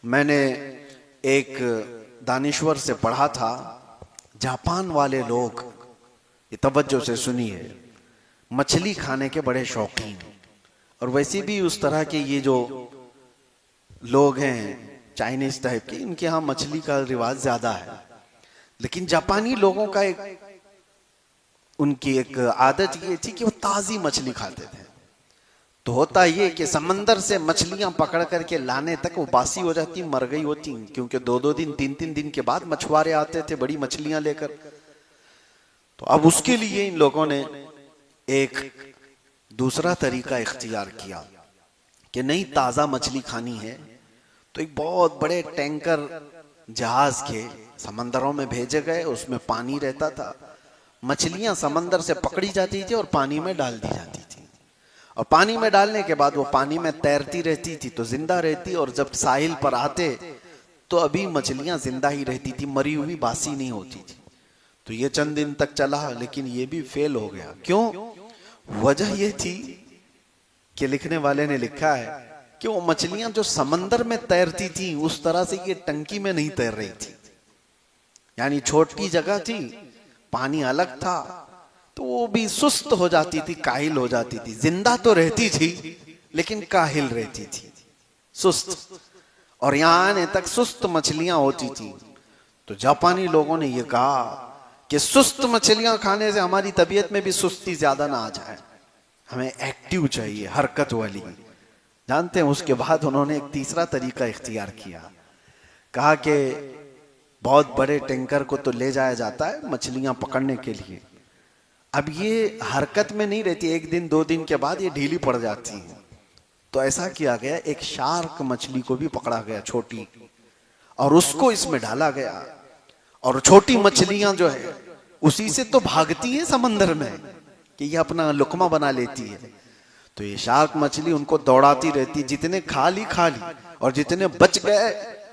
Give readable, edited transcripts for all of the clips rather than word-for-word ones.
मैंने एक दानिश्वर से पढ़ा था, जापान वाले लोग, ये तवज्जो से सुनिए, मछली खाने के बड़े शौकीन। और वैसे भी उस तरह के ये जो लोग हैं चाइनीज टाइप के, इनके यहाँ मछली का रिवाज ज्यादा है। लेकिन जापानी लोगों का उनकी एक आदत ये थी कि वो ताजी मछली खाते थे। तो होता ये कि समंदर से मछलियां पकड़ करके लाने तक वो बासी हो जाती, मर गई होती, क्योंकि 2-2 दिन 3-3 दिन के बाद मछुआरे आते थे बड़ी मछलियां लेकर। तो अब उसके लिए इन लोगों ने एक दूसरा तरीका इख्तियार किया कि नहीं, ताजा मछली खानी है तो एक बहुत बड़े टैंकर जहाज के समंदरों में भेजे गए। उसमें पानी रहता था, मछलियां समंदर से पकड़ी जाती थी और पानी में डाल दी जाती थी। और पानी में डालने के बाद वो पानी में तैरती रहती थी तो जिंदा रहती, और जब साहिल पर आते तो अभी मछलियां जिंदा ही रहती थी, मरी हुई बासी नहीं होती थी। तो ये चंद दिन तक चला, लेकिन ये भी फेल हो गया। क्यों? वजह ये थी कि लिखने वाले ने लिखा है कि वो मछलियां जो समंदर में तैरती थी उस तरह से ये टंकी में नहीं तैर रही थी। यानी छोटी जगह थी, पानी अलग था, तो वो भी सुस्त हो जाती थी, काहिल हो जाती थी। जिंदा तो रहती थी लेकिन काहिल रहती थी, सुस्त। और यहां आने तक सुस्त मछलियां होती थी। तो जापानी लोगों ने ये कहा कि सुस्त मछलियां खाने से हमारी तबीयत में भी सुस्ती ज्यादा ना आ जाए, हमें एक्टिव चाहिए, हरकत वाली। जानते हैं, उसके बाद उन्होंने एक तीसरा तरीका इख्तियार किया। कहा कि बहुत बड़े टैंकर को तो ले जाया जाता है मछलियां पकड़ने के लिए, अब ये हरकत में नहीं रहती, 1 दिन 2 दिन के बाद ये ढीली पड़ जाती है। तो ऐसा किया गया, एक शार्क मछली को भी पकड़ा गया, छोटी, और उसको इसमें डाला गया। और छोटी मछलियां जो है उसी से तो भागती है समंदर में कि ये अपना लुकमा बना लेती है। तो ये शार्क मछली उनको दौड़ाती रहती, जितने खा ली, और जितने बच गए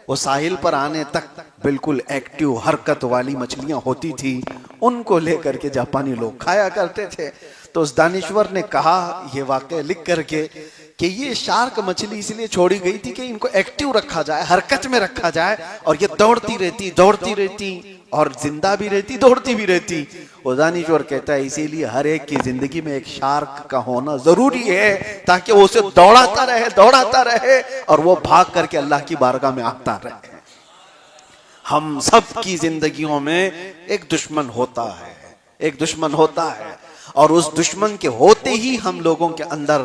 वो साहिल पर आने तक बिल्कुल एक्टिव हरकत वाली मछलियां होती थी। उनको लेकर के जापानी लोग खाया करते थे। तो उस दानिश्वर ने कहा ये वाकया लिख करके कि ये शार्क मछली इसलिए छोड़ी गई थी कि इनको एक्टिव रखा जाए, हरकत में रखा जाए, और ये दौड़ती रहती और जिंदा भी रहती, दौड़ती भी रहती। वो दानिश्वर कहता है इसीलिए हर एक की जिंदगी में एक शार्क का होना जरूरी है, ताकि वो उसे दौड़ाता रहे और वो भाग करके अल्लाह की बारगाह में आता रहे। हम सब की जिंदगियों में एक दुश्मन होता है, और उस दुश्मन के होते ही हम लोगों के अंदर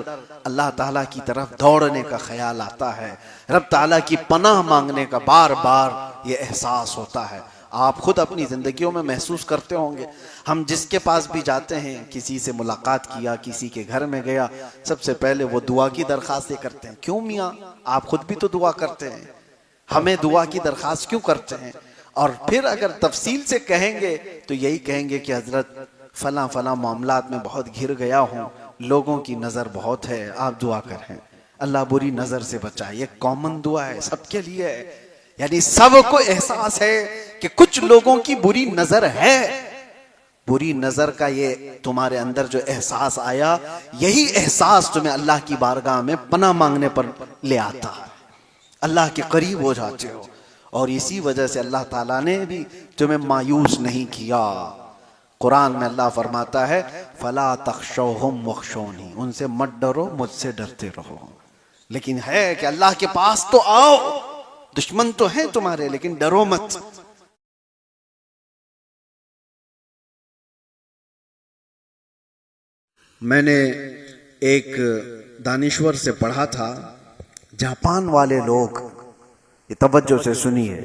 अल्लाह ताला की तरफ दौड़ने का ख्याल आता है, रब ताला की पनाह मांगने का बार बार ये एहसास होता है। आप खुद अपनी जिंदगियों में महसूस करते होंगे, हम जिसके पास भी जाते हैं, किसी से मुलाकात किया, किसी के घर में गया, सबसे पहले वो दुआ की दरखास्तें करते हैं। क्यों मियाँ, आप खुद भी तो दुआ करते हैं, हमें दुआ की दरखास्त क्यों करते हैं? और फिर अगर तफसील से कहेंगे तो यही कहेंगे कि हजरत फला मामलात में बहुत घिर गया हूँ, लोगों की नजर बहुत है, आप दुआ करें, अल्लाह बुरी नजर से बचाए। ये कॉमन दुआ है, सबके लिए है। यानी सबको एहसास है कि कुछ लोगों की बुरी नजर है। बुरी नजर का ये तुम्हारे अंदर जो एहसास आया, यही एहसास तुम्हें अल्लाह की बारगाह में पनाह मांगने पर ले आता है, अल्लाह के करीब हो जाते हो। और इसी वजह से अल्लाह ताला ने भी तुम्हें मायूस नहीं किया। कुरान में अल्लाह फरमाता है फला तख्शौहुम वख्शौनी, उनसे मत डरो, मुझसे डरते रहो। लेकिन है कि अल्लाह के पास तो आओ, दुश्मन तो है तुम्हारे, लेकिन डरो मत। मैंने एक दानिश्वर से पढ़ा था, जापान वाले लोग, ये तवज्जो से सुनिए,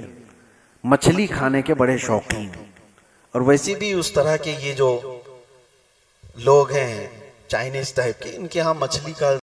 मछली खाने के बड़े शौकीन। और वैसे भी उस तरह के ये जो लोग हैं चाइनीज टाइप के, इनके यहाँ मछली का